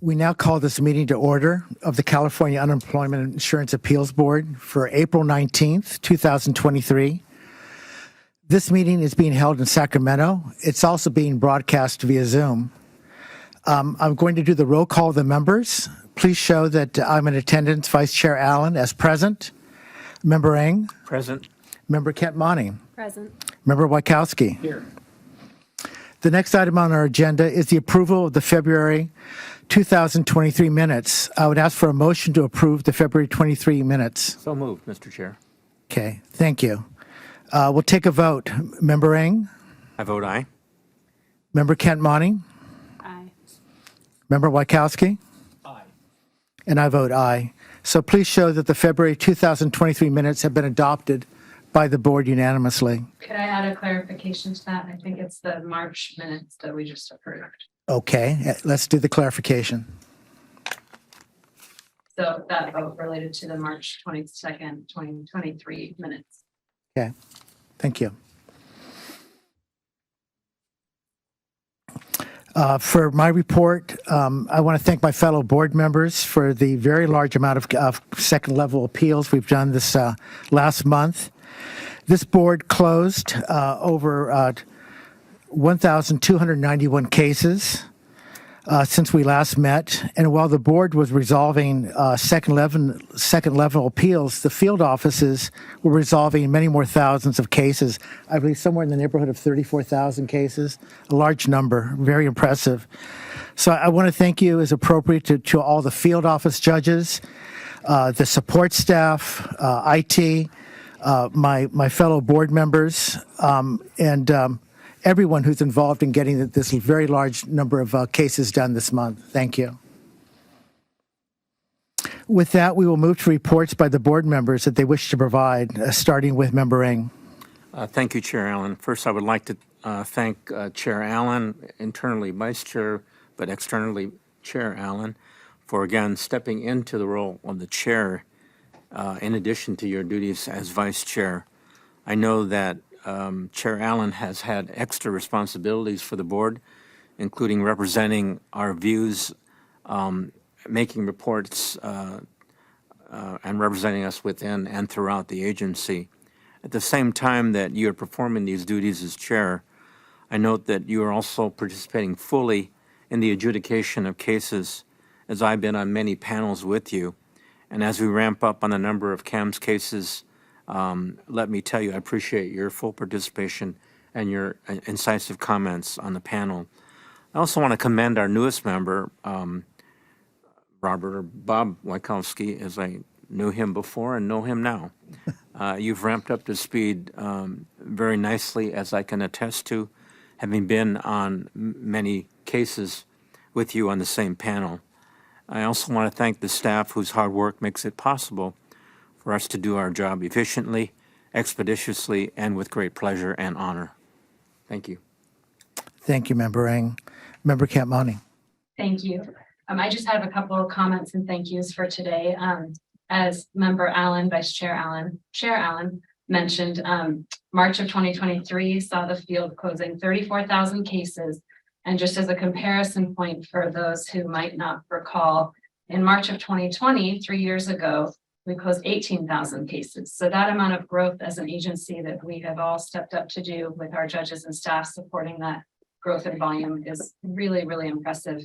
We now call this meeting to order of the California Unemployment Insurance Appeals Board for April 19th, 2023. This meeting is being held in Sacramento. It's also being broadcast via Zoom. I'm going to do the roll call of the members. Please show that I'm in attendance. Vice Chair Allen as present. Member Ng. Present. Member Kent Monning. Present. Member Wachowski. Here. The next item on our agenda is the approval of the February 2023 minutes. I would ask for a motion to approve the February 23 minutes. So moved, Mr. Chair. Okay, thank you. We'll take a vote. Member Ng, I vote aye. Member Kent Monning, Aye. Member Wachowski, Aye. and I vote aye. So please show that the February 2023 minutes have been adopted by the board unanimously. Could I add a clarification to that? I think it's the March minutes that we just approved. Okay, let's do the clarification. So that vote related to the March 22nd, 2023 minutes. Okay, thank you. For my report, I want to thank my fellow board members for the very large amount of second level appeals we've done this last month. This board closed over 1,291 cases since we last met. And while the board was resolving second level appeals, the field offices were resolving many more thousands of cases. I believe somewhere in the neighborhood of 34,000 cases, a large number, very impressive. So I want to thank you as appropriate to all the field office judges, the support staff, IT, my fellow board members, and everyone who's involved in getting this very large number of cases done this month. Thank you. With that, we will move to reports by the board members that they wish to provide, starting with Member Ng. Thank you, Chair Allen. First, I would like to thank Chair Allen, internally Vice Chair, but externally Chair Allen, for again stepping into the role of the chair in addition to your duties as Vice Chair. I know that Chair Allen has had extra responsibilities for the board, including representing our views, making reports, and representing us within and throughout the agency. At the same time that you are performing these duties as chair, I note that you are also participating fully in the adjudication of cases, as I've been on many panels with you. And as we ramp up on the number of CAMS cases, let me tell you, I appreciate your full participation and your incisive comments on the panel. I also want to commend our newest member, Bob Wachowski, as I knew him before and know him now. You've ramped up to speed very nicely, as I can attest to, having been on many cases with you on the same panel. I also want to thank the staff whose hard work makes it possible for us to do our job efficiently, expeditiously, and with great pleasure and honor. Thank you. Thank you, Member Ng. Member Kent Monning. Thank you. I just have a couple of comments and thank yous for today. As Member Allen, Vice Chair Allen, Chair Allen mentioned, March of 2023 saw the field closing 34,000 cases. And just as a comparison point for those who might not recall, in March of 2020, 3 years ago, we closed 18,000 cases. So that amount of growth as an agency that we have all stepped up to do with our judges and staff supporting that growth in volume is really, really impressive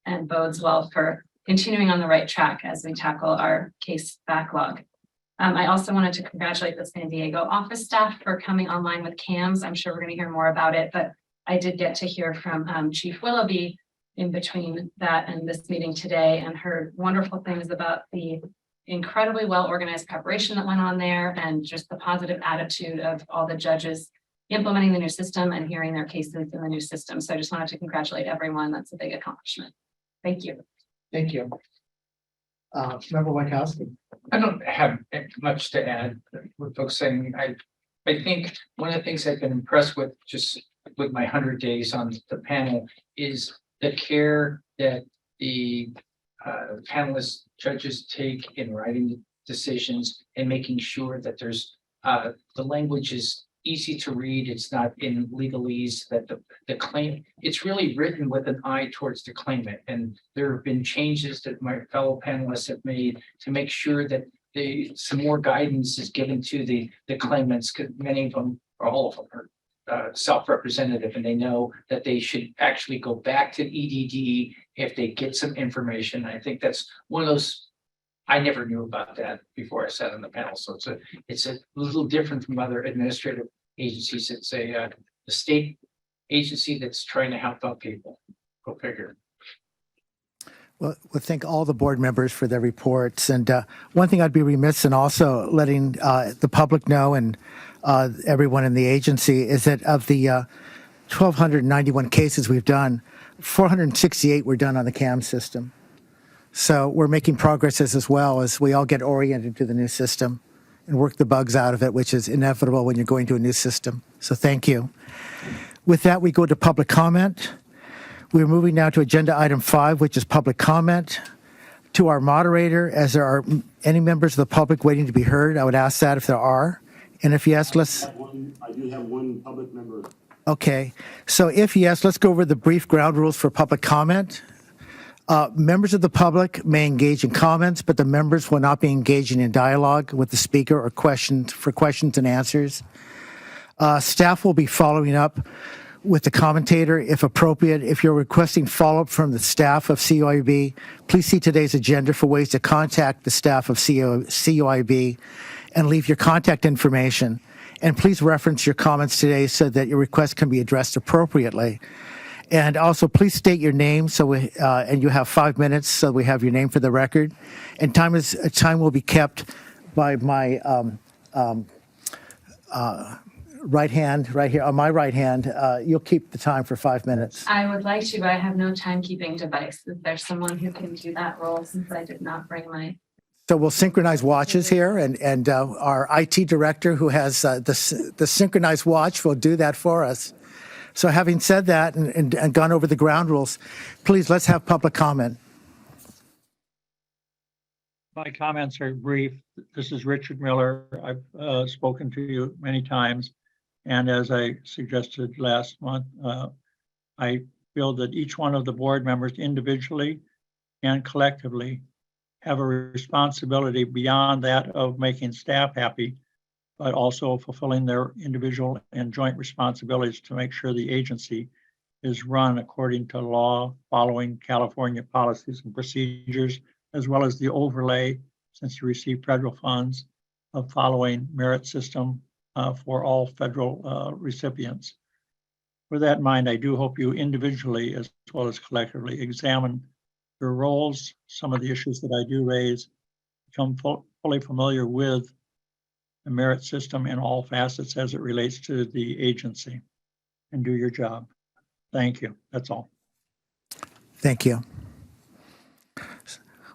and bodes well for continuing on the right track as we tackle our case backlog. I also wanted to congratulate the San Diego office staff for coming online with CAMS. I'm sure we're going to hear more about it, but I did get to hear from Chief Willoughby in between that and this meeting today and heard wonderful things about the incredibly well-organized preparation that went on there and just the positive attitude of all the judges implementing the new system and hearing their cases in the new system. So I just wanted to congratulate everyone. That's a big accomplishment. Thank you. Thank you. Member Wachowski. I don't have much to add with folks saying. I think one of the things I've been impressed with just with my 100 days on the panel is the care that the panelists, judges take in writing decisions and making sure that there's the language is easy to read. It's not in legalese that the claim, it's really written with an eye towards the claimant. And there have been changes that my fellow panelists have made to make sure that some more guidance is given to the claimants, because many of them, or all of them, are self-representative, and they know that they should actually go back to EDD if they get some information. I think that's one of those, I never knew about that before I sat on the panel. So it's a little different from other administrative agencies. It's a state agency that's trying to help out people. Go figure. Well, we thank all the board members for their reports. And one thing I'd be remiss in also letting the public know and everyone in the agency is that of the 1,291 cases we've done, 468 were done on the CAM system. So we're making progress as well as we all get oriented to the new system and work the bugs out of it, which is inevitable when you're going to a new system. So thank you. With that, we go to public comment. We're moving now to agenda item 5, which is public comment. To our moderator, as there are any members of the public waiting to be heard, I would ask that if there are. And if yes, let's... I do have one public member. Okay. So if yes, let's go over the brief ground rules for public comment. Members of the public may engage in comments, but the members will not be engaging in dialogue with the speaker or questions and answers. Staff will be following up with the commentator if appropriate. If you're requesting follow-up from the staff of CUIAB, please see today's agenda for ways to contact the staff of CUIAB and leave your contact information. And please reference your comments today so that your request can be addressed appropriately. And also, please state your name and you have 5 minutes, so we have your name for the record. And time will be kept by my right hand, right here on my right hand. You'll keep the time for 5 minutes. I would like to, but I have no timekeeping device. If there's someone who can do that role, since I did not bring my. So we'll synchronize watches here, and our IT director, who has the synchronized watch, will do that for us. So having said that and gone over the ground rules, please let's have public comment. My comments are brief. This is Richard Miller. I've spoken to you many times. And as I suggested last month, I feel that each one of the board members individually and collectively have a responsibility beyond that of making staff happy, but also fulfilling their individual and joint responsibilities to make sure the agency is run according to law, following California policies and procedures, as well as the overlay, since you receive federal funds, of following merit system for all federal recipients. With that in mind, I do hope you individually as well as collectively examine your roles, some of the issues that I do raise, become fully familiar with the merit system in all facets as it relates to the agency, and do your job. Thank you. That's all. Thank you.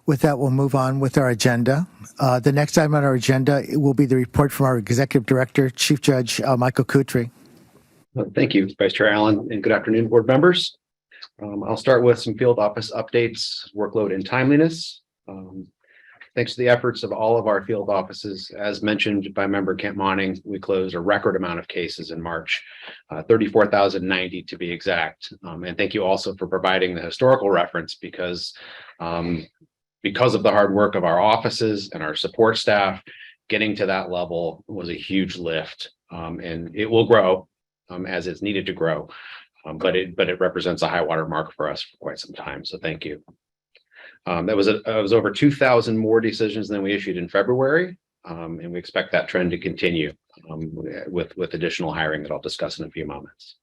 With that, we'll move on with our agenda. The next item on our agenda will be the report from our Executive Director, Chief Judge Michael Kutry. Thank you, Vice Chair Allen, and good afternoon, board members. I'll start with some field office updates, workload and timeliness. Thanks to the efforts of all of our field offices, as mentioned by Member Kent Monning, we closed a record amount of cases in March, 34,090 to be exact. And thank you also for providing the historical reference because of the hard work of our offices and our support staff, getting to that level was a huge lift, and it will grow as it's needed to grow. But it represents a high water mark for us for quite some time. So thank you. That was over 2,000 more decisions than we issued in February, and we expect that trend to continue with additional hiring that I'll discuss in a few moments.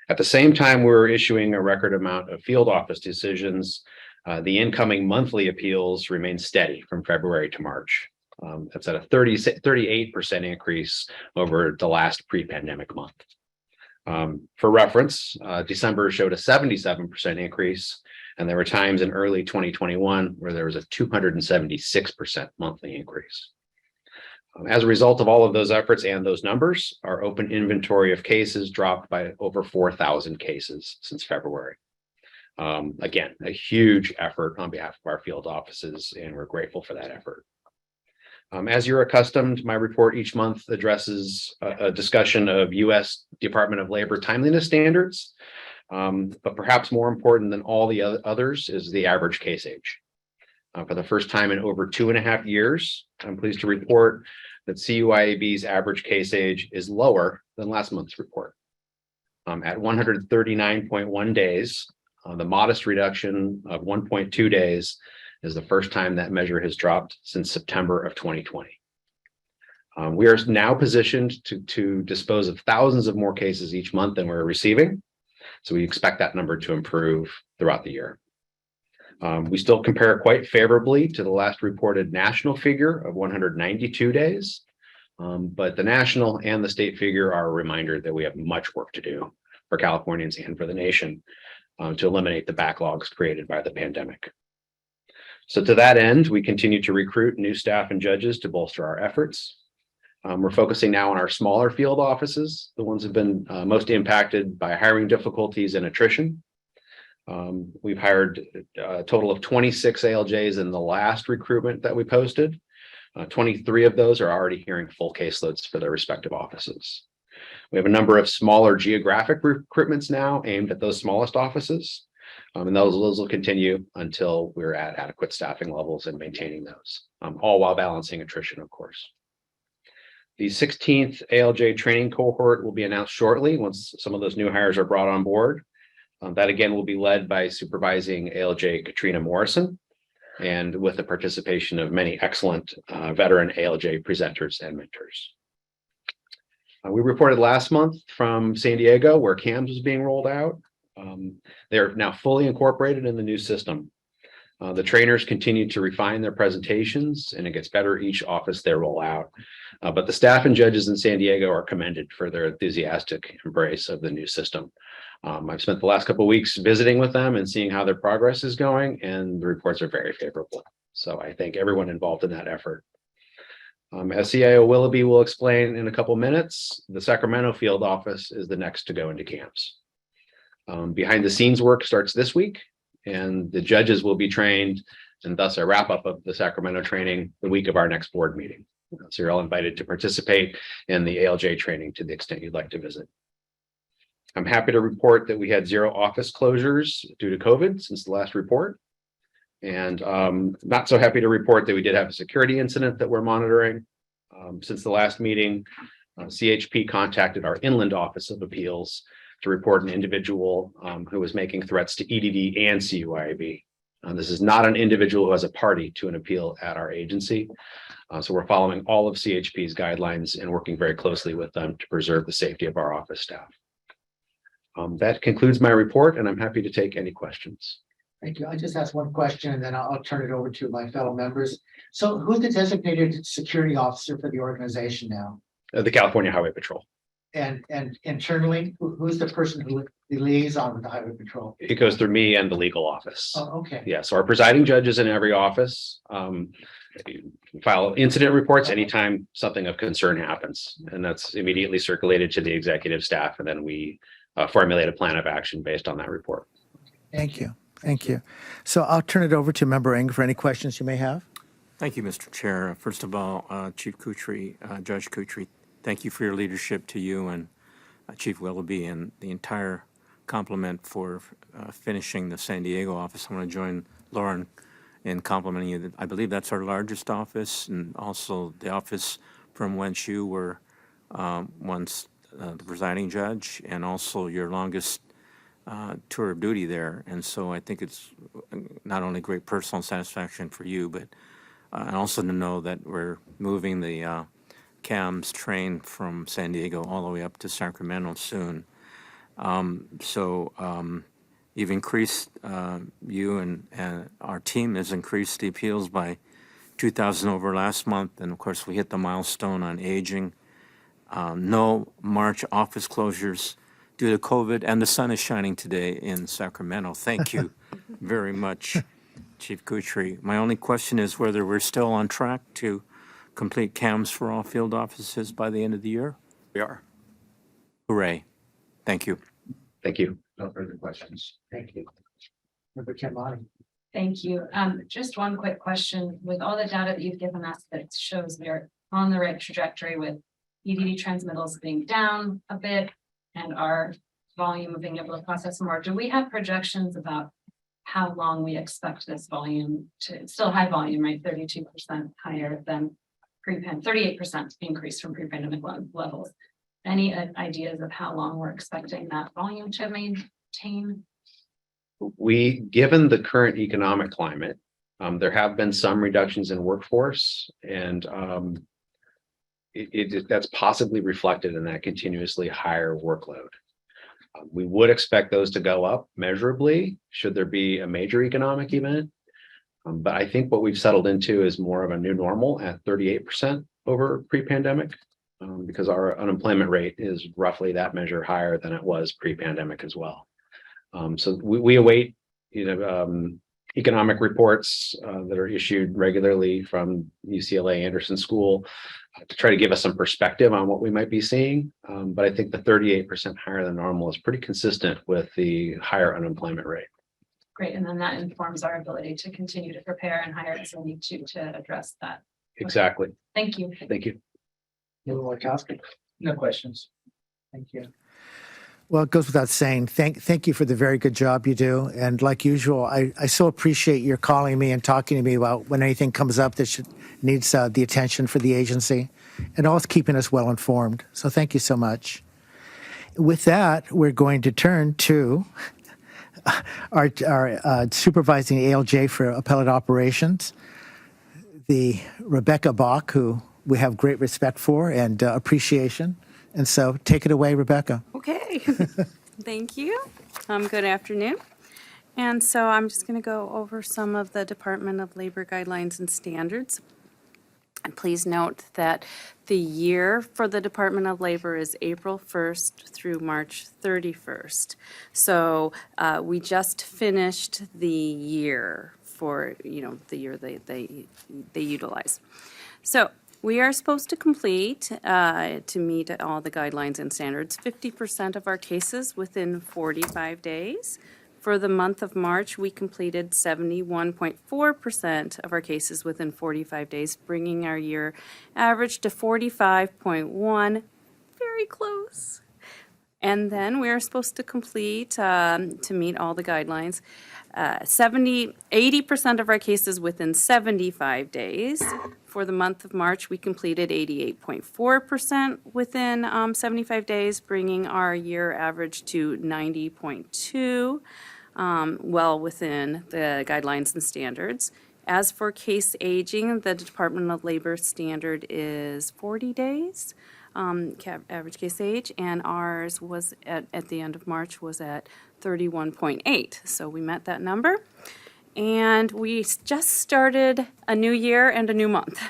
At the same time, we're issuing a record amount of field office decisions. The incoming monthly appeals remain steady from February to March. That's at a 38% increase over the last pre-pandemic month. For reference, December showed a 77% increase, and there were times in early 2021 where there was a 276% monthly increase. As a result of all of those efforts and those numbers, our open inventory of cases dropped by over 4,000 cases since February. Again, a huge effort on behalf of our field offices, and we're grateful for that effort. As you're accustomed, my report each month addresses a discussion of U.S. Department of Labor timeliness standards. But perhaps more important than all the others is the average case age. For the first time in over 2.5 years, I'm pleased to report that CUIAB's average case age is lower than last month's report. At 139.1 days, the modest reduction of 1.2 days is the first time that measure has dropped since September of 2020. We are now positioned to dispose of thousands of more cases each month than we're receiving. So we expect that number to improve throughout the year. We still compare quite favorably to the last reported national figure of 192 days. But the national and the state figure are a reminder that we have much work to do for Californians and for the nation to eliminate the backlogs created by the pandemic. So to that end, we continue to recruit new staff and judges to bolster our efforts. We're focusing now on our smaller field offices, the ones that have been most impacted by hiring difficulties and attrition. We've hired a total of 26 ALJs in the last recruitment that we posted. 23 of those are already hearing full caseloads for their respective offices. We have a number of smaller geographic recruitments now aimed at those smallest offices. And those will continue until we're at adequate staffing levels and maintaining those, all while balancing attrition, of course. The 16th ALJ training cohort will be announced shortly once some of those new hires are brought on board. That again will be led by supervising ALJ Katrina Morrison and with the participation of many excellent veteran ALJ presenters and mentors. We reported last month from San Diego where CAMS was being rolled out. They're now fully incorporated in the new system. The trainers continue to refine their presentations and it gets better each office they roll out. But the staff and judges in San Diego are commended for their enthusiastic embrace of the new system. I've spent the last couple of weeks visiting with them and seeing how their progress is going, and the reports are very favorable. So I thank everyone involved in that effort. As CIO Willoughby will explain in a couple minutes, the Sacramento field office is the next to go into CAMS. Behind the scenes work starts this week, and the judges will be trained, and thus a wrap up of the Sacramento training the week of our next board meeting. So you're all invited to participate in the ALJ training to the extent you'd like to visit. I'm happy to report that we had 0 office closures due to COVID since the last report. And not so happy to report that we did have a security incident that we're monitoring. Since the last meeting, CHP contacted our Inland Office of Appeals to report an individual who was making threats to EDD and CUIAB. This is not an individual who has a party to an appeal at our agency. So we're following all of CHP's guidelines and working very closely with them to preserve the safety of our office staff. That concludes my report, and I'm happy to take any questions. Thank you. I just ask one question and then I'll turn it over to my fellow members. So who's the designated security officer for the organization now? The California Highway Patrol. And internally, who's the person who the liaison with the Highway Patrol? It goes through me and the legal office. Oh, okay. Yeah, so our presiding judges in every office file incident reports anytime something of concern happens, and that's immediately circulated to the executive staff, and then we formulate a plan of action based on that report. Thank you. Thank you. So I'll turn it over to Member Ng for any questions you may have. Thank you, Mr. Chair. First of all, Chief Kutry, Judge Kutry, thank you for your leadership to you and Chief Willoughby and the entire complement for finishing the San Diego office. I want to join Lauren in complimenting you. I believe that's our largest office and also the office from whence you were once the presiding judge and also your longest tour of duty there. And so I think it's not only great personal satisfaction for you, but and also to know that we're moving the CAMS train from San Diego all the way up to Sacramento soon. You've increased, you and our team has increased the appeals by 2,000 over last month. And of course, we hit the milestone on aging. No March office closures due to COVID, and the sun is shining today in Sacramento. Thank you very much, Chief Kutry. My only question is whether we're still on track to complete CAMS for all field offices by the end of the year? We are. Hooray. Thank you. Thank you. No further questions. Thank you. Member Kamani. Thank you. Just one quick question. With all the data that you've given us that shows we are on the right trajectory with EDD transmittals being down a bit and our volume of being able to process more, do we have projections about how long we expect this volume to, it's still high volume, right? 32% higher than pre-pandemic, 38% increase from pre-pandemic levels. Any ideas of how long we're expecting that volume to maintain? Given the current economic climate, there have been some reductions in workforce, and that's possibly reflected in that continuously higher workload. We would expect those to go up measurably should there be a major economic event. But I think what we've settled into is more of a new normal at 38% over pre-pandemic, because our unemployment rate is roughly that measure higher than it was pre-pandemic as well. So we await, economic reports that are issued regularly from UCLA Anderson School to try to give us some perspective on what we might be seeing. But I think the 38% higher than normal is pretty consistent with the higher unemployment rate. Great, and then that informs our ability to continue to prepare and hire as we need to address that. Exactly. Thank you. Thank you. No questions. Thank you. Well, it goes without saying, thank you for the very good job you do. And like usual, I so appreciate your calling me and talking to me about when anything comes up that needs the attention for the agency, and always keeping us well informed. So thank you so much. With that, we're going to turn to our supervising ALJ for appellate operations, the Rebecca Bach, who we have great respect for and appreciation. And so take it away, Rebecca. Okay, thank you. Good afternoon. And so I'm just going to go over some of the Department of Labor guidelines and standards. And please note that the year for the Department of Labor is April 1st through March 31st. So we just finished the year for, the year they utilize. So we are supposed to complete, to meet all the guidelines and standards, 50% of our cases within 45 days. For the month of March, we completed 71.4% of our cases within 45 days, bringing our year average to 45.1, very close. And then we are supposed to complete, to meet all the guidelines, 80% of our cases within 75 days. For the month of March, we completed 88.4% within 75 days, bringing our year average to 90.2, well within the guidelines and standards. As for case aging, the Department of Labor standard is 40 days. Average case age, and ours was at the end of March was at 31.8. So we met that number. And we just started a new year and a new month.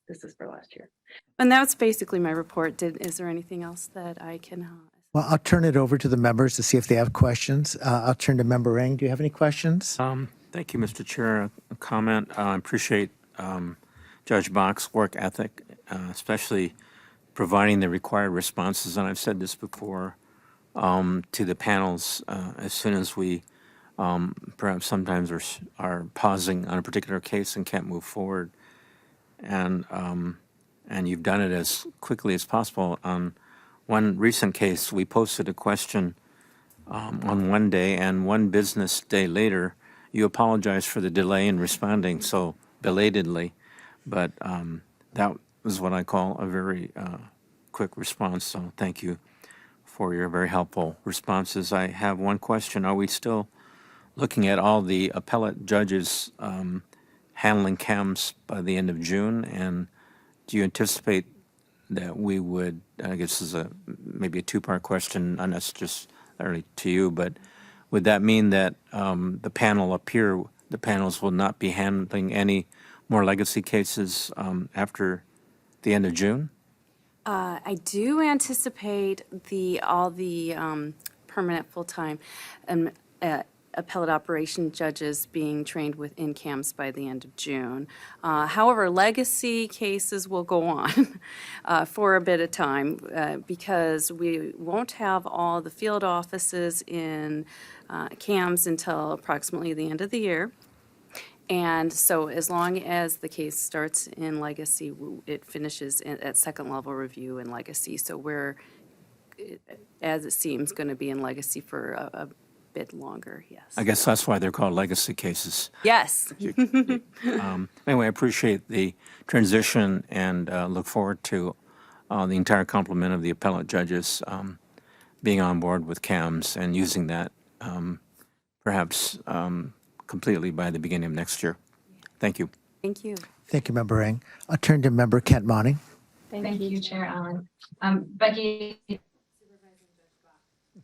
This is for last year. And that's basically my report. Is there anything else that I can? Well, I'll turn it over to the members to see if they have questions. I'll turn to Member Eng. Do you have any questions? Thank you, Mr. Chair. A comment. I appreciate Judge Bach's work ethic, especially providing the required responses. And I've said this before to the panels as soon as we perhaps sometimes are pausing on a particular case and can't move forward. And you've done it as quickly as possible. On one recent case, we posted a question on one day, and one business day later, you apologized for the delay in responding so belatedly. But that was what I call a very quick response. So thank you for your very helpful responses. I have one question. Are we still looking at all the appellate judges handling CAMs by the end of June? And do you anticipate that we would, I guess this is maybe a two-part question, not necessarily to you, but would that mean that the panels will not be handling any more legacy cases after the end of June? I do anticipate all the permanent full-time appellate operation judges being trained within CAMS by the end of June. However, legacy cases will go on for a bit of time because we won't have all the field offices in CAMS until approximately the end of the year. And so as long as the case starts in legacy, it finishes at second level review in legacy. So we're, as it seems, going to be in legacy for a bit longer, yes. I guess that's why they're called legacy cases. Yes. Anyway, I appreciate the transition and look forward to the entire complement of the appellate judges being on board with CAMS and using that perhaps completely by the beginning of next year. Thank you. Thank you. Thank you, Member Eng. I'll turn to Member Kent Monning. Thank you, Chair Allen. Becky.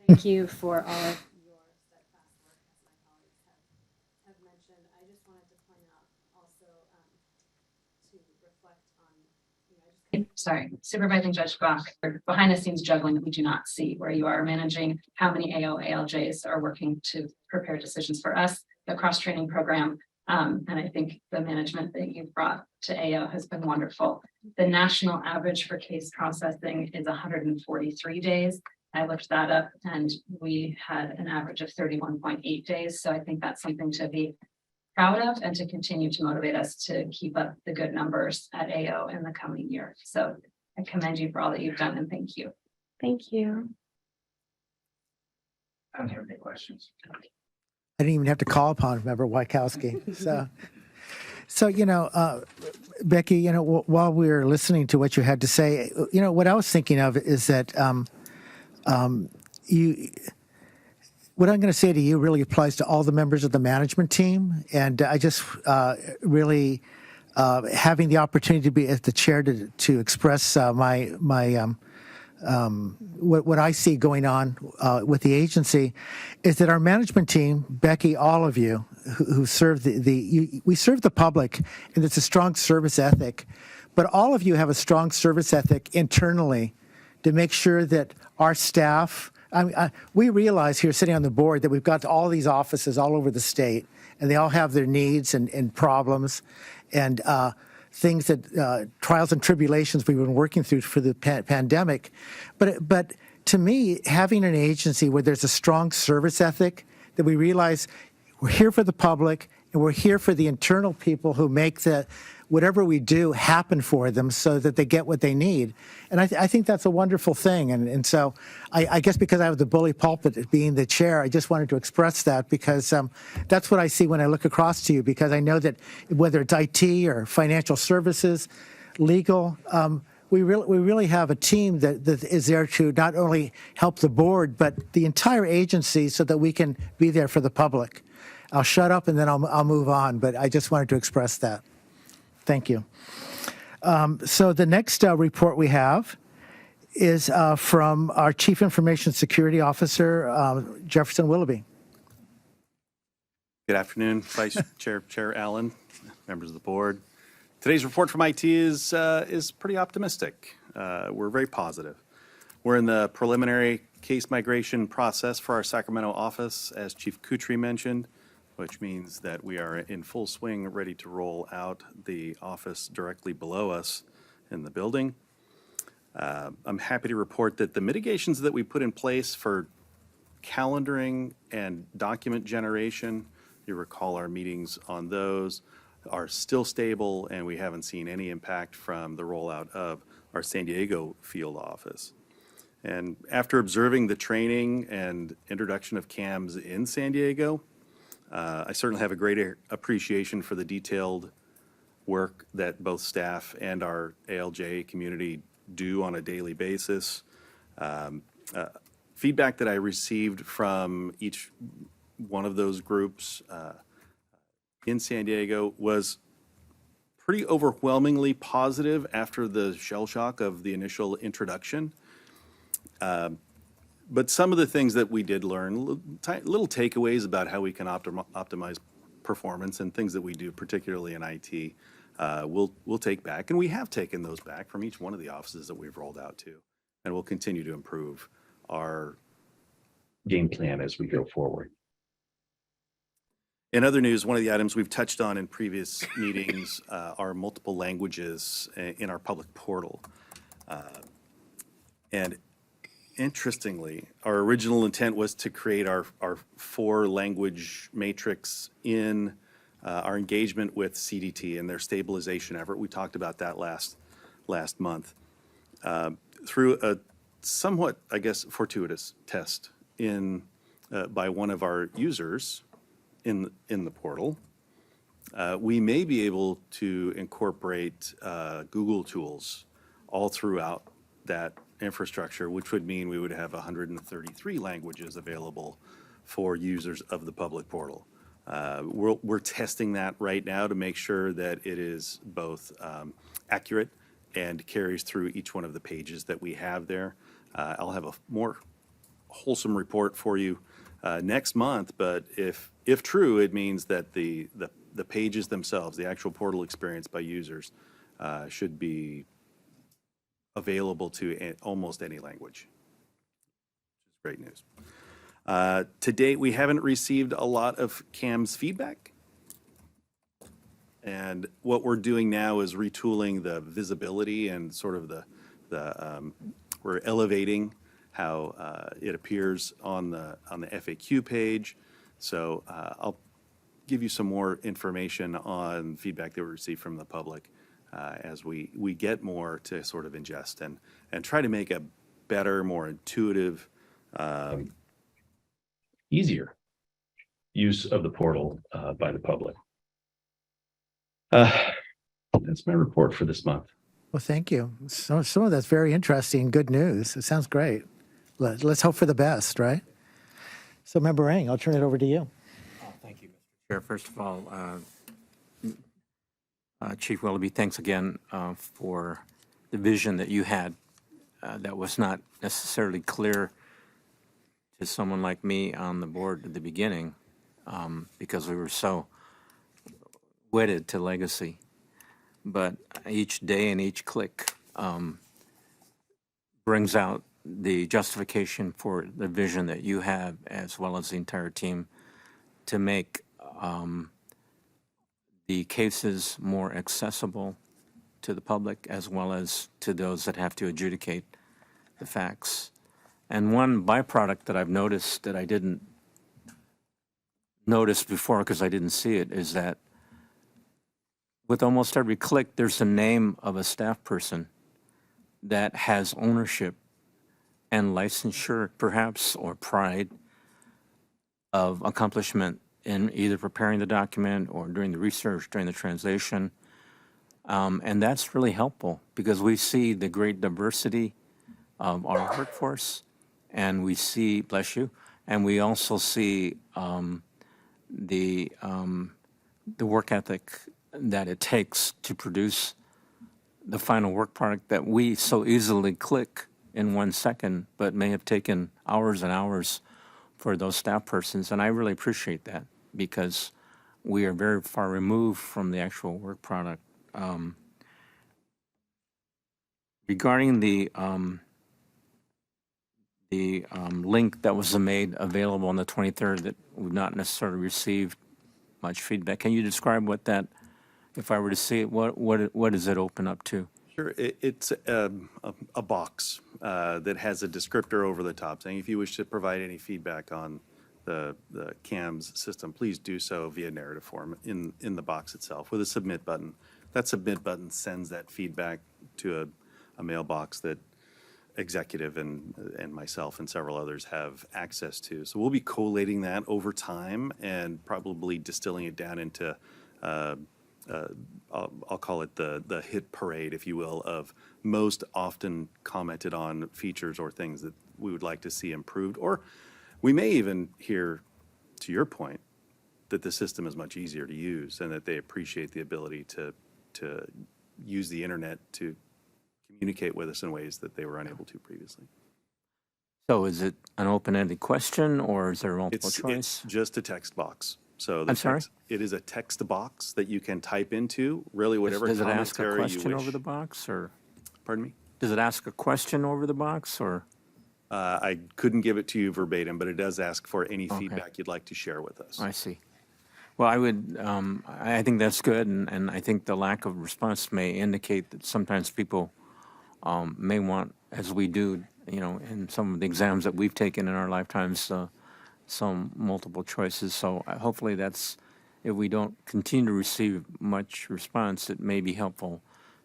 Thank you for all of your steadfast work, as my colleagues have mentioned. I just wanted to point out also to reflect on, sorry, Supervising Judge Bach, behind the scenes juggling that we do not see, where you are managing how many AO ALJs are working to prepare decisions for us, the cross-training program. And I think the management that you've brought to AO has been wonderful. The national average for case processing is 143 days. I looked that up and we had an average of 31.8 days. So I think that's something to be proud of and to continue to motivate us to keep up the good numbers at AO in the coming year. So I commend you for all that you've done and thank you. Thank you. I don't have any questions. I didn't even have to call upon Member Wykowski. So you know, Becky, you know, while we were listening to what you had to say, you know, what I was thinking of is that what I'm going to say to you really applies to all the members of the management team, and I just really having the opportunity to be as the chair to express what I see going on with the agency is that our management team, Becky, all of you who serve we serve the public, and it's a strong service ethic, but all of you have a strong service ethic internally to make sure that our staff, we realize here sitting on the board that we've got all these offices all over the state, and they all have their needs and problems and things that trials and tribulations we've been working through for the pandemic. But to me, having an agency where there's a strong service ethic, that we realize we're here for the public and we're here for the internal people who make whatever we do happen for them so that they get what they need. And I think that's a wonderful thing. And so I guess because I have the bully pulpit being the chair, I just wanted to express that because that's what I see when I look across to you, because I know that whether it's IT or financial services, legal, we really have a team that is there to not only help the board, but the entire agency so that we can be there for the public. I'll shut up and then I'll move on, but I just wanted to express that. Thank you. So the next report we have is from our Chief Information Security Officer, Jefferson Willoughby. Good afternoon, Vice Chair Allen, members of the board. Today's report from IT is pretty optimistic. We're very positive. We're in the preliminary case migration process for our Sacramento office, as Chief Kutry mentioned, which means that we are in full swing, ready to roll out the office directly below us in the building. I'm happy to report that the mitigations that we put in place for calendaring and document generation, you recall our meetings on those, are still stable, and we haven't seen any impact from the rollout of our San Diego field office. And after observing the training and introduction of CAMS in San Diego, I certainly have a greater appreciation for the detailed work that both staff and our ALJ community do on a daily basis. Feedback that I received from each one of those groups in San Diego was pretty overwhelmingly positive after the shell shock of the initial introduction. But some of the things that we did learn, little takeaways about how we can optimize performance and things that we do, particularly in IT, we'll take back. And we have taken those back from each one of the offices that we've rolled out to. And we'll continue to improve our game plan as we go forward. In other news, one of the items we've touched on in previous meetings are multiple languages in our public portal. And interestingly, our original intent was to create our 4-language matrix in our engagement with CDT and their stabilization effort. We talked about that last month. Through a somewhat, I guess, fortuitous test by one of our users in the portal, we may be able to incorporate Google tools all throughout that infrastructure, which would mean we would have 133 languages available for users of the public portal. We're testing that right now to make sure that it is both accurate and carries through each one of the pages that we have there. I'll have a more wholesome report for you next month, but if true, it means that the pages themselves, the actual portal experience by users, should be available to almost any language. Great news. To date, we haven't received a lot of CAM's feedback. And what we're doing now is retooling the visibility and sort of we're elevating how it appears on the FAQ page. So I'll give you some more information on feedback that we received from the public as we get more to sort of ingest and try to make a better, more intuitive, easier use of the portal by the public. That's my report for this month. Well, thank you. So some of that's very interesting, good news. It sounds great. Let's hope for the best, right? So Member Eng, I'll turn it over to you. Thank you, Mr. Chair. First of all, Chief Willoughby, thanks again for the vision that you had that was not necessarily clear to someone like me on the board at the beginning because we were so wedded to legacy. But each day and each click brings out the justification for the vision that you have, as well as the entire team, to make the cases more accessible to the public, as well as to those that have to adjudicate the facts. And one byproduct that I've noticed that I didn't notice before because I didn't see it is that with almost every click, there's a name of a staff person that has ownership and licensure, perhaps, or pride of accomplishment in either preparing the document or doing the research, during the translation. And that's really helpful because we see the great diversity of our workforce, and we see, bless you, and we also see the work ethic that it takes to produce the final work product that we so easily click in 1 second, but may have taken hours and hours for those staff persons. And I really appreciate that because we are very far removed from the actual work product. Regarding the link that was made available on the 23rd that we've not necessarily received much feedback, can you describe what that, if I were to see it, what does it open up to? Sure, it's a box that has a descriptor over the top saying if you wish to provide any feedback on the CAMS system, please do so via narrative form in the box itself with a submit button. That submit button sends that feedback to a mailbox that executive and myself and several others have access to. So we'll be collating that over time and probably distilling it down into I'll call it the hit parade, if you will, of most often commented on features or things that we would like to see improved. Or we may even hear, to your point, that the system is much easier to use and that they appreciate the ability to use the internet to communicate with us in ways that they were unable to previously. So is it an open-ended question or is there multiple It's choice? just a text box. So I'm sorry? it is a text box that you can type into, really whatever Does it ask a commentary you question wish. over the box or? Pardon me? Does it ask a question over the box or? I couldn't give it to you verbatim, but it does ask for any feedback you'd like to share with us. I see. Well, I think that's good, and I think the lack of response may indicate that sometimes people may want, as we do, in some of the exams that we've taken in our lifetimes, some multiple choices. So hopefully if we don't continue to receive much response, it may be helpful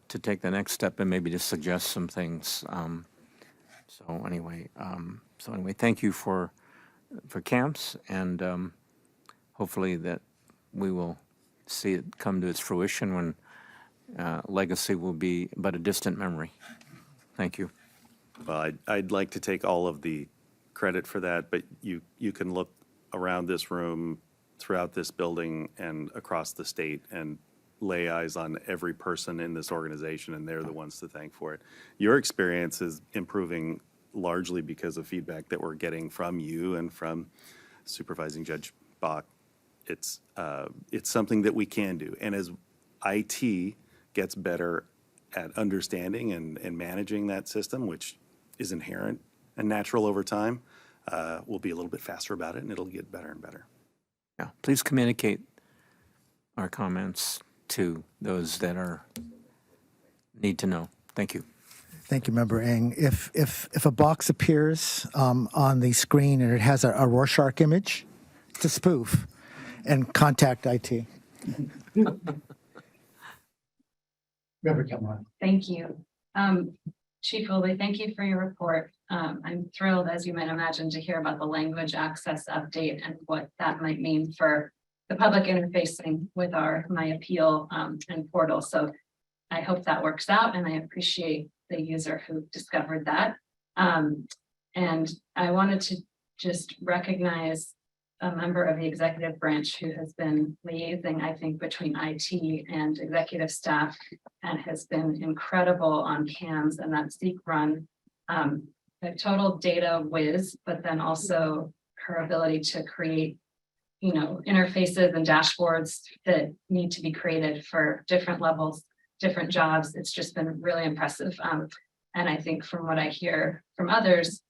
to take the next step and maybe to suggest some things. So anyway, thank you for camps, and hopefully that we will see it come to its fruition when legacy will be but a distant memory. Thank you. Well, I'd like to take all of the credit for that, but you can look around this room, throughout this building, and across the state, and lay eyes on every person in this organization, and they're the ones to thank for it. Your experience is improving largely because of feedback that we're getting from you and from Supervising Judge Bach. It's something that we can do, and as IT gets better at understanding and managing that system, which is inherent and natural over time, we'll be a little bit faster about it, and it'll get better and better. Yeah, please communicate our comments to those that need to know. Thank you. Thank you, Member Ng. If a box appears on the screen and it has a Rorschach image, it's a spoof, and contact IT. Member Gilmore. Thank you. Chief Foley, thank you for your report. I'm thrilled, as you might imagine, to hear about the language access update and what that might mean for the public interfacing with my appeal and portal. So I hope that works out, and I appreciate the user who discovered that. And I wanted to just recognize a member of the executive branch who has been liaising, I think, between IT and executive staff, and has been incredible on CAMS and that Seek run. The total data whiz, but then also her ability to create, interfaces and dashboards that need to be created for different levels, different jobs. It's just been really impressive. And I think from what I hear from others,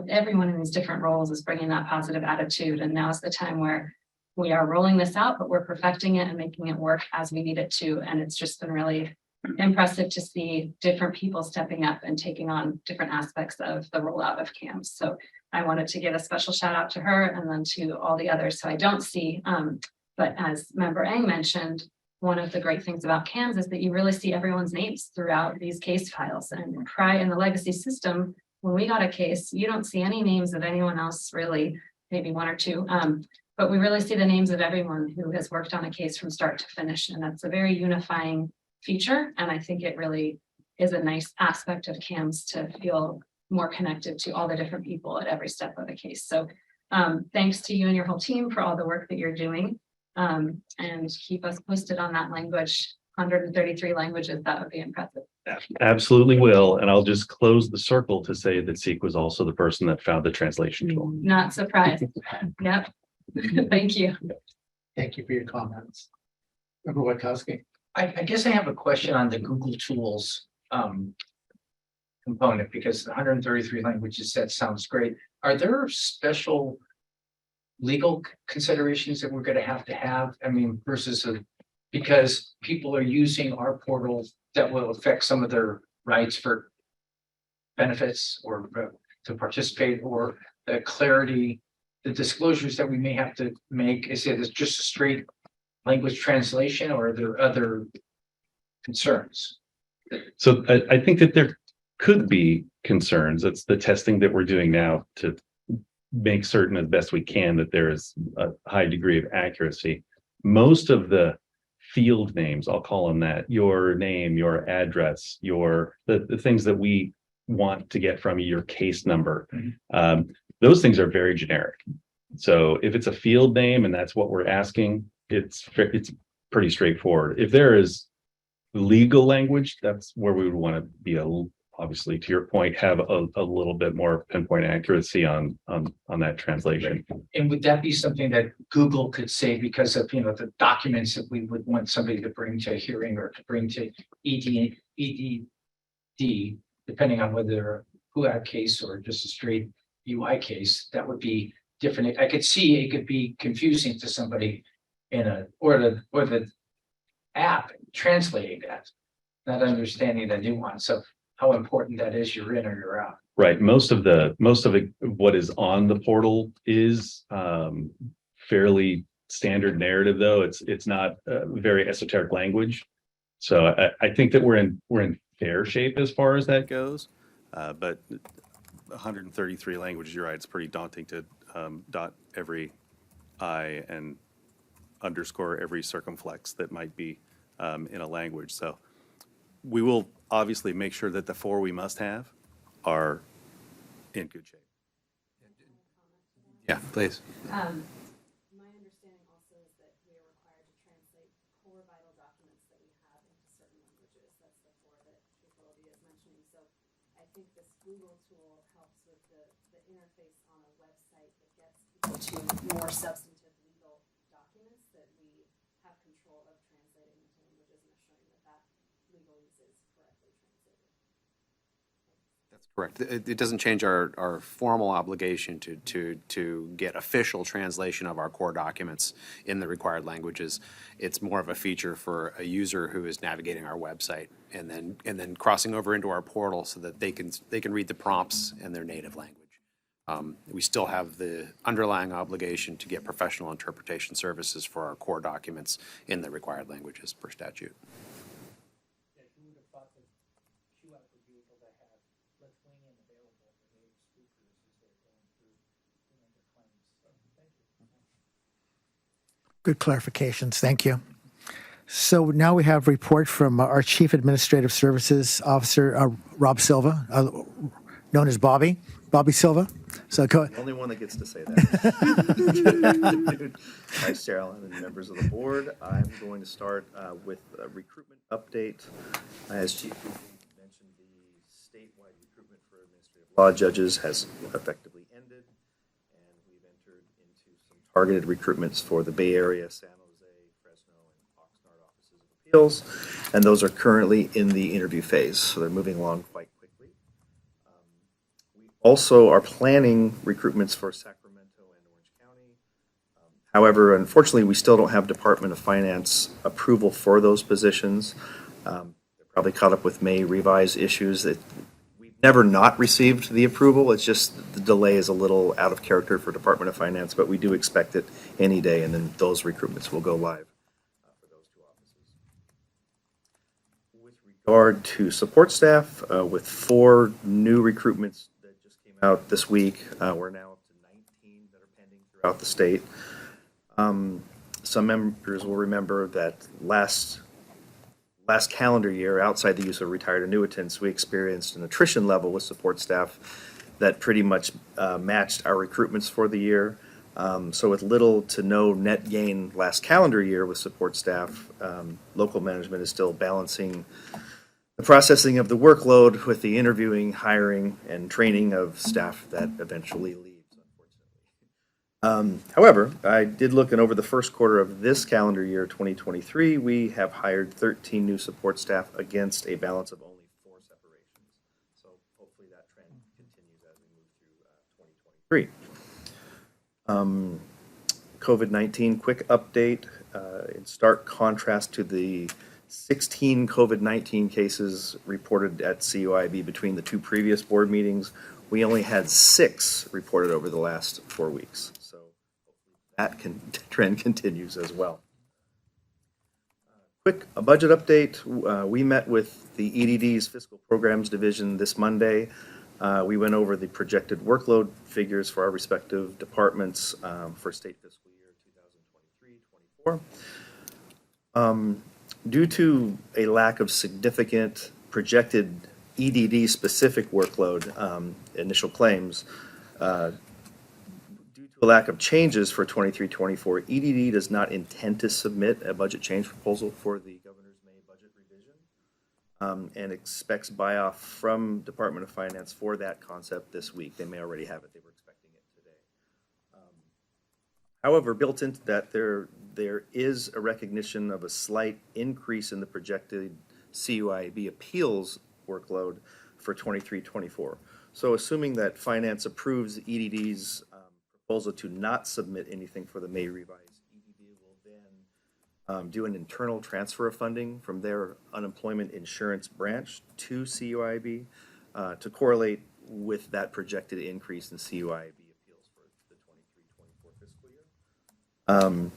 everyone in these different roles is bringing that positive attitude. And now is the time where we are rolling this out, but we're perfecting it and making it work as we need it to. And it's just been really impressive to see different people stepping up and taking on different aspects of the rollout of CAMS. So I wanted to give a special shout out to her, and then to all the others who I don't see. But as Member Ng mentioned, one of the great things about CAMS is that you really see everyone's names throughout these case files. And in the legacy system, when we got a case, you don't see any names of anyone else, really, maybe one or two. But we really see the names of everyone who has worked on a case from start to finish. And that's a very unifying feature. And I think it really is a nice aspect of CAMS to feel more connected to all the different people at every step of the case. So thanks to you and your whole team for all the work that you're doing. And keep us posted on that language. 133 languages, that would be impressive. Absolutely will. And I'll just close the circle to say that Seek was also the person that found the translation tool. Not surprised. Yep. Thank you. Thank you for your comments. Member Witkowski. I guess I have a question on the Google Tools component, because 133 languages, that sounds great. Are there special legal considerations that we're going to have? I mean, because people are using our portal that will affect some of their rights for benefits or to participate, or the clarity, the disclosures that we may have to make. Is it just a straight language translation, or are there other concerns? So I think that there could be concerns. It's the testing that we're doing now to make certain as best we can that there is a high degree of accuracy. Most of the field names, I'll call them that, your name, your address, the things that we want to get from you, your case number, those things are very generic. So if it's a field name and that's what we're asking, it's pretty straightforward. If there is legal language, that's where we would want to be obviously, to your point, have a little bit more pinpoint accuracy on that translation. And would that be something that Google could say because of the documents that we would want somebody to bring to a hearing or to bring to EDD, depending on whether they're a CUIAB case or just a straight UI case? That would be different. I could see it could be confusing to somebody or the app translating that, not understanding the nuance of how important that is, you're in or you're out. Right. Most of what is on the portal is fairly standard narrative, though. It's not very esoteric language. So I think that we're in fair shape as far as that goes. But 133 languages, you're right, it's pretty daunting to dot every I and underscore every circumflex that might be in a language. So we will obviously make sure that the four we must have are in good shape. Yeah, please. My understanding also is that we are required to translate core vital documents that we have into certain languages. That's the four that Tricolby is mentioning. So I think this Google tool helps with the interface on a website that gets people to more substantive legal documents that we have control of translating into languages and assuring that legal use is correctly translated. That's correct. It doesn't change our formal obligation to get official translation of our core documents in the required languages. It's more of a feature for a user who is navigating our website and then crossing over into our portal so that they can read the prompts in their native language. We still have the underlying obligation to get professional interpretation services for our core documents in the required languages per statute. Yeah, who would have thought that CUIAB would be able to have Lithuanian available for native speakers as they're going through doing their claims. So, thank you. Good clarifications. Thank you. So now we have a report from our Chief Administrative Services Officer, Rob Silva, known as Bobby Silva. So go. The only one that gets to say that. Vice Chair Allen and members of the board, I'm going to start with a recruitment update. As Chief mentioned, the statewide recruitment for administrative law judges has effectively ended, and we've entered into some targeted recruitments for the Bay Area, San Jose, Fresno, and Oxnard offices of appeals, and those are currently in the interview phase, so they're moving along quite quickly. We also are planning recruitments for Sacramento and Orange County. However, unfortunately, we still don't have Department of Finance approval for those positions. They're probably caught up with May revise issues that we've never not received the approval. It's just the delay is a little out of character for Department of Finance, but we do expect it any day, and then those recruitments will go live for those two offices. With regard to support staff, with 4 new recruitments that just came out this week, we're now up to 19 that are pending throughout the state. Some members will remember that last calendar year, outside the use of retired annuitants, we experienced an attrition level with support staff that pretty much matched our recruitments for the year. So with little to no net gain last calendar year with support staff, local management is still balancing the processing of the workload with the interviewing, hiring, and training of staff that eventually leaves, unfortunately. However, I did look, and over the first quarter of this calendar year, 2023, we have hired 13 new support staff against a balance of only 4 separations. So hopefully that trend continues as we move through 2023. COVID-19 quick update. In stark contrast to the 16 COVID-19 cases reported at CUIAB between the 2 previous board meetings, we only had 6 reported over the last 4 weeks. So that trend continues as well. A budget update. We met with the EDD's Fiscal Programs Division this Monday. We went over the projected workload figures for our respective departments for state fiscal year 2023-24. Due to a lack of significant projected EDD-specific workload, initial claims, due to a lack of changes for 23-24, EDD does not intend to submit a budget change proposal for the governor's May budget revision, and expects buy-off from Department of Finance for that concept this week. They may already have it. They were expecting it today. However, built into that, there is a recognition of a slight increase in the projected CUIAB appeals workload for 23-24. So assuming that Finance approves EDD's proposal to not submit anything for the May revised, EDD will then do an internal transfer of funding from their unemployment insurance branch to CUIB to correlate with that projected increase in CUIB appeals for the 23-24 fiscal year.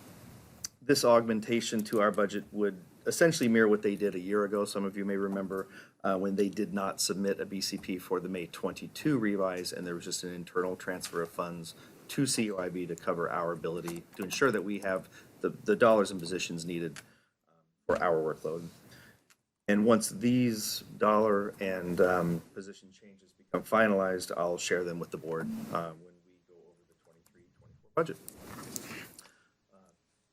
This augmentation to our budget would essentially mirror what they did a year ago. Some of you may remember when they did not submit a BCP for the May 22 revise, and there was just an internal transfer of funds to CUIB to cover our ability to ensure that we have the dollars and positions needed for our workload. And once these dollar and position changes become finalized, I'll share them with the board when we go over the 23-24 budget.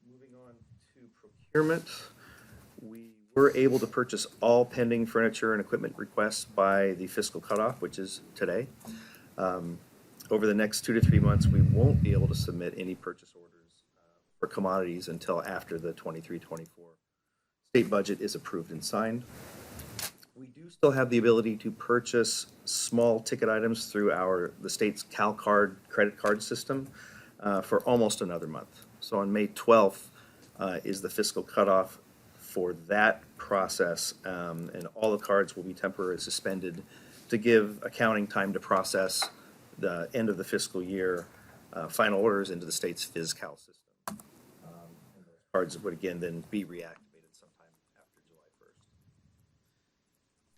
Moving on to procurement, we were able to purchase all pending furniture and equipment requests by the fiscal cutoff, which is today. Over the next 2 to 3 months, we won't be able to submit any purchase orders for commodities until after the 23-24 state budget is approved and signed. We do still have the ability to purchase small ticket items through the state's CalCard credit card system for almost another month. So on May 12th is the fiscal cutoff for that process, and all the cards will be temporarily suspended to give accounting time to process the end of the fiscal year final orders into the state's FizCal system. And those cards would again then be reactivated sometime after July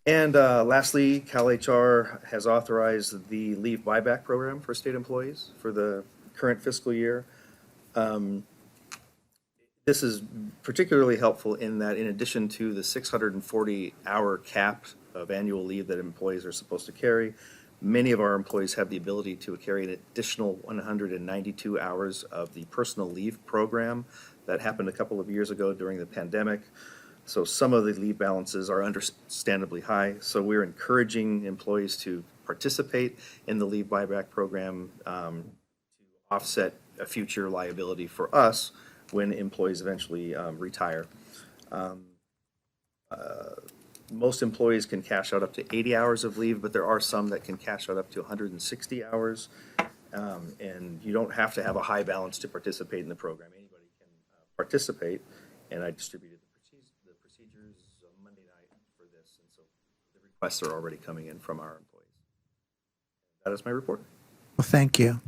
1st. And lastly, CalHR has authorized the leave buyback program for state employees for the current fiscal year. This is particularly helpful in that in addition to the 640-hour cap of annual leave that employees are supposed to carry, many of our employees have the ability to carry an additional 192 hours of the personal leave program that happened a couple of years ago during the pandemic. So some of the leave balances are understandably high. So we're encouraging employees to participate in the leave buyback program to offset a future liability for us when employees eventually retire. Most employees can cash out up to 80 hours of leave, but there are some that can cash out up to 160 hours. And you don't have to have a high balance to participate in the program. Anybody can participate. And I distributed the procedures Monday night for this. And so the requests are already coming in from our employees. That is my report. Well, thank you.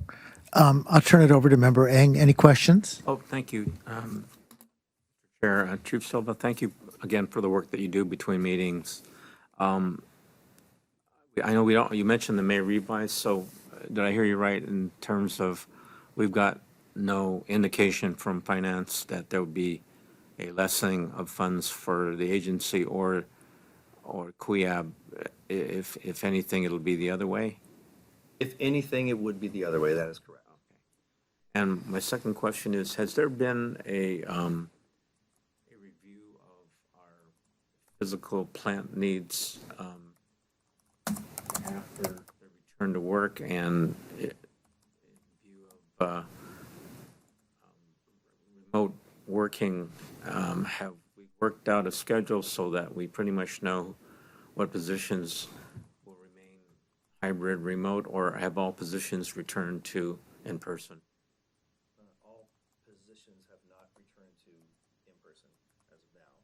I'll turn it over to Member Eng. Any questions? Oh, thank you, Chair. Chief Silva, thank you again for the work that you do between meetings. I know you mentioned the May revise, so did I hear you right in terms of we've got no indication from finance that there would be a lessening of funds for the agency or CUIAB? If anything, it'll be the other way? If anything, it would be the other way. That is correct. And my second question is, has there been a review of our physical plant needs after the return to work and in view of remote working? Have we worked out a schedule so that we pretty much know what positions will remain hybrid, remote, or have all positions returned to in person? Have not returned to in-person as of now.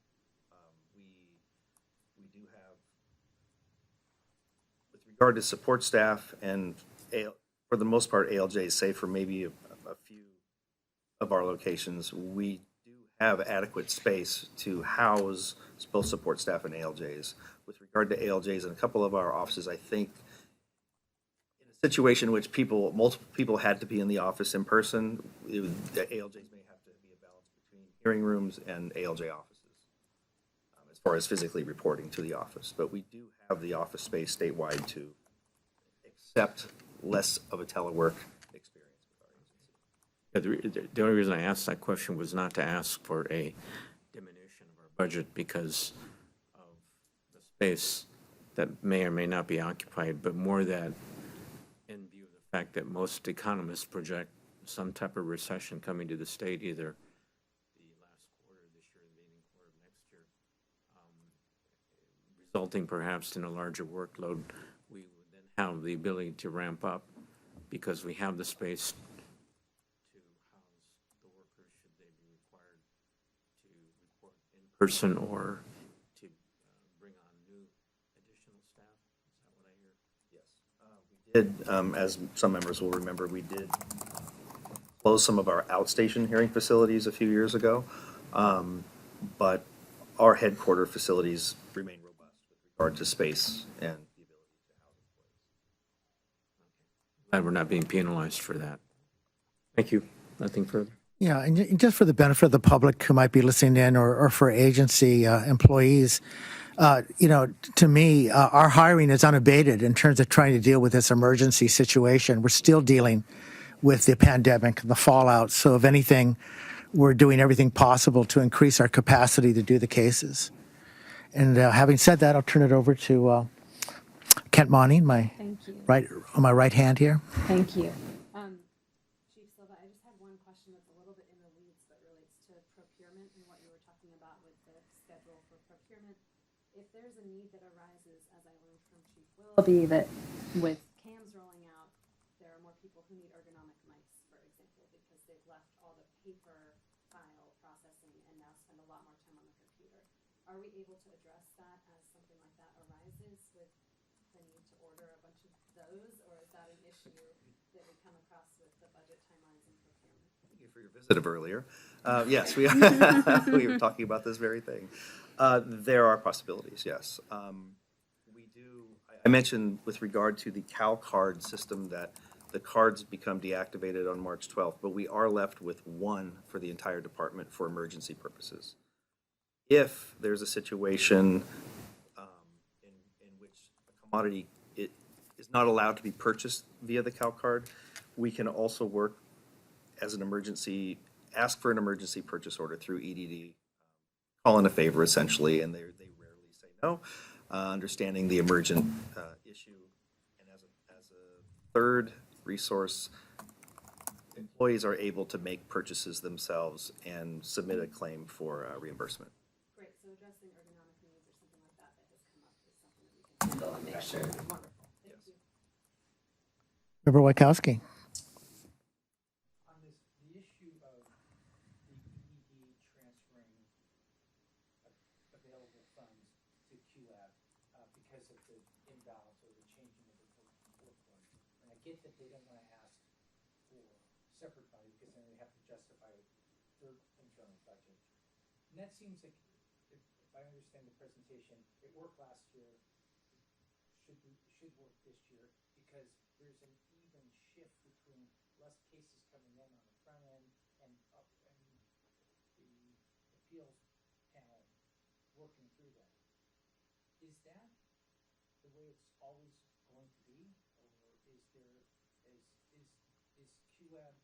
We do have, with regard to support staff and for the most part ALJs, save for maybe a few of our locations, we do have adequate space to house both support staff and ALJs. With regard to ALJs in a couple of our offices, I think in a situation in which multiple people had to be in the office in person, the ALJs may have to be a balance between hearing rooms and ALJ offices as far as physically reporting to the office. But we do have the office space statewide to accept less of a telework experience with our agency. The only reason I asked that question was not to ask for a diminution of our budget because of the space that may or may not be occupied, but more that in view of the fact that most economists project some type of recession coming to the state, either the last quarter of this year or the beginning quarter of next year, resulting perhaps in a larger workload, we would then have the ability to ramp up because we have the space to house the workers should they be required to person or to bring on new additional staff? Is that what I hear? Did, as some members will remember, we did close some of our outstation hearing facilities a few years ago. But our headquarter facilities remain robust with regard to space and the ability to house employees. Glad we're not being penalized for that. Thank you. Nothing further. Yeah, and just for the benefit of the public who might be listening in, or for agency employees, to me, our hiring is unabated in terms of trying to deal with this emergency situation. We're still dealing with the pandemic, the fallout. So if anything, we're doing everything possible to increase our capacity to do the cases. And having said that, I'll turn it over to Kent Monning, Thank you. on my right hand here. Thank you. Chief Silva, I just had one question that's a little bit in the weeds, but relates to procurement and what you were talking about with the schedule for procurement. If there's a need that arises, as I learned from Chief Willoughby, that with cams rolling out, there are more people who need ergonomic mics, for example, because they've left all the paper file processing and now spend a lot more time on the computer. Are we able to address that as something like that arises with the need to order a bunch of those, or is that an issue that we come across with the budget timelines and procurement? Thank you for your visit earlier. Yes, we, we were talking about this very thing. There are possibilities, yes. We do, I mentioned with regard to the CalCard system that the cards become deactivated on March 12th, but we are left with one for the entire department for emergency purposes. If there's a situation in which a commodity is not allowed to be purchased via the CalCard, we can also work as an emergency, ask for an emergency purchase order through EDD, call in a favor essentially, and they rarely say no, understanding the emergent issue. And as a third resource, employees are able to make purchases themselves and submit a claim for reimbursement. Great, so addressing ergonomic needs or something like that that has come up is something that we can handle and make sure. Wonderful, thank you. Member Wachowski. On this, the issue of the ED transferring available funds to CUIAB because of the imbalance or the changing of the workload. And I get that they don't want to ask for separate money because then they have to justify their internal budget. And that seems like, if I understand the presentation, it worked last year, should work this year, because there's an even shift between less cases coming in on the front end and the appeals panel working through that. Is that the way it's always going to be, or is CUIAB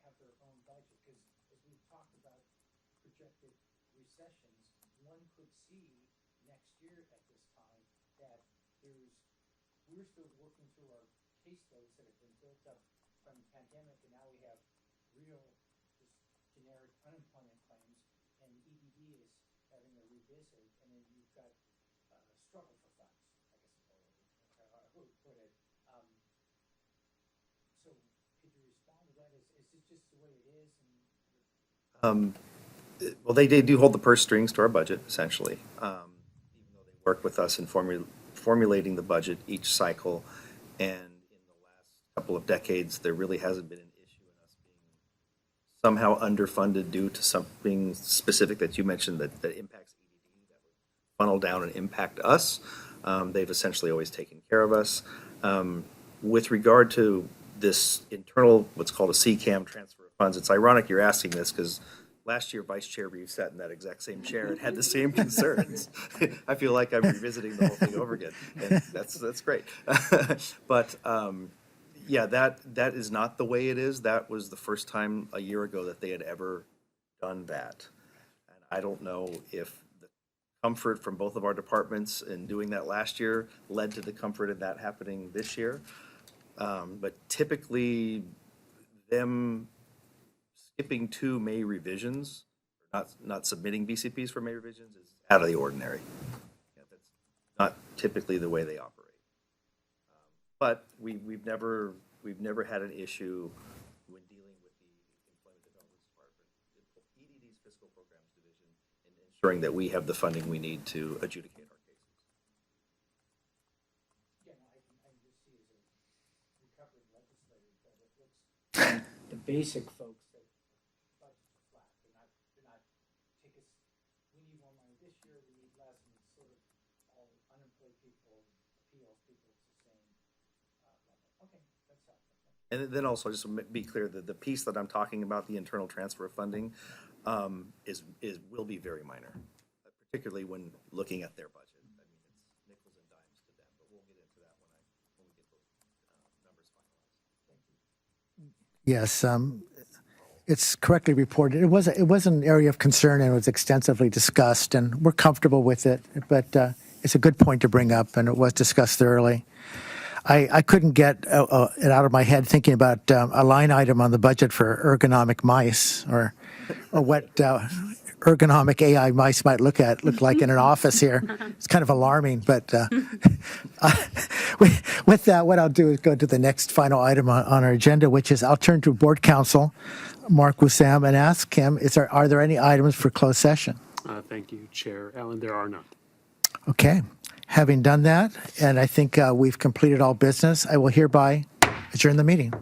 have their own budget? Because as we've talked about projected recessions, one could see next year at this time that we're still working through our caseloads that have been built up from the pandemic, and now we have real, just generic unemployment claims, and EDD is having a revisit, and then you've got struggle for funds, I guess is how I would put it. So could you respond to that? Is it just the way it is? Well, they do hold the purse strings to our budget, essentially, even though they work with us in formulating the budget each cycle. And in the last couple of decades, there really hasn't been an issue in us being somehow underfunded due to something specific that you mentioned that impacts EDD, that would funnel down and impact us. They've essentially always taken care of us. With regard to this internal, what's called a CCAM transfer of funds, it's ironic you're asking this because last year, Vice Chair Reeves sat in that exact same chair and had the same concerns. I feel like I'm revisiting the whole thing over again, and that's great. But yeah, that is not the way it is. That was the first time a year ago that they had ever done that. And I don't know if the comfort from both of our departments in doing that last year led to the comfort of that happening this year. But typically, them skipping 2 May revisions, not submitting BCPs for May revisions is out of the ordinary. Yeah, that's not typically the way they operate. But we've never had an issue when dealing with the Employment Development Department, EDD's Fiscal Programs Division, in ensuring that we have the funding we need to adjudicate our cases. The basic folks that budgets are flat, they're not take us, we need more money this year, we need less, and it's sort of all unemployed people, appeals people, it's the same level. Okay, that's helpful. And then also, just to be clear, that the piece that I'm talking about, the internal transfer of funding, will be very minor, particularly when looking at their budget. I mean, it's nickels and dimes to them, but we'll get into that when we get those numbers finalized. Yes, it's correctly reported. It was an area of concern and it was extensively discussed, and we're comfortable with it. But it's a good point to bring up, and it was discussed thoroughly. I couldn't get it out of my head thinking about a line item on the budget for ergonomic mice, or what ergonomic AI mice might look like in an office here. It's kind of alarming, but with that, what I'll do is go to the next final item on our agenda, which is I'll turn to Board Counsel Mark Wissam and ask him, are there any items for closed session? Thank you, Chair Allen. There are none. Okay. Having done that, and I think we've completed all business, I will hereby adjourn the meeting.